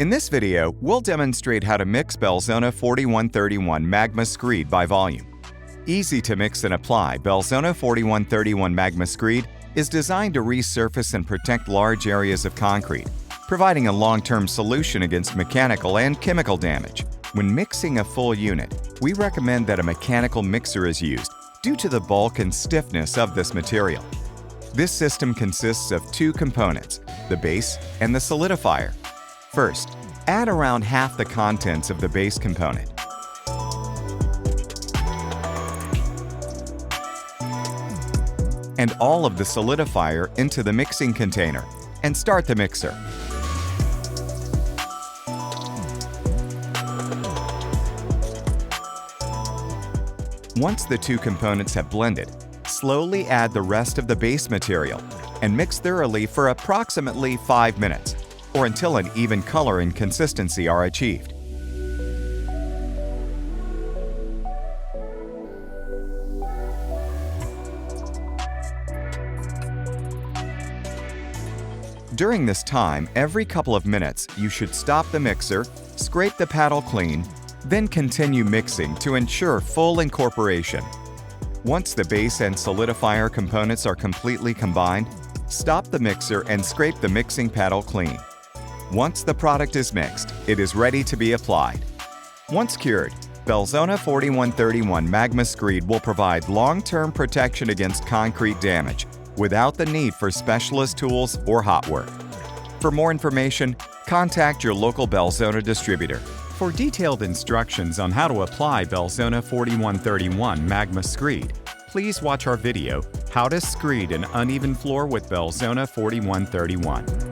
In this video, we'll demonstrate how to mix Belzona 4131 Magma Screed by volume. Easy to mix and apply, Belzona 4131 Magma Screed is designed to resurface and protect large areas of concrete, providing a long-term solution against mechanical and chemical damage. When mixing a full unit, we recommend that a mechanical mixer is used due to the bulk and stiffness of this material. This system consists of two components, the base and the solidifier. First, add around half the contents of the base component. And all of the solidifier into the mixing container, and start the mixer. Once the two components have blended, slowly add the rest of the base material and mix thoroughly for approximately 5 minutes, or until an even color and consistency are achieved. During this time, every couple of minutes, you should stop the mixer, scrape the paddle clean, then continue mixing to ensure full incorporation. Once the base and solidifier components are completely combined, stop the mixer and scrape the mixing paddle clean. Once the product is mixed, it is ready to be applied. Once cured, Belzona 4131 Magma Screed will provide long-term protection against concrete damage without the need for specialist tools or hot work. For more information, contact your local Belzona distributor. For detailed instructions on how to apply Belzona 4131 Magma Screed, please watch our video, How to Screed an Uneven Floor with Belzona 4131.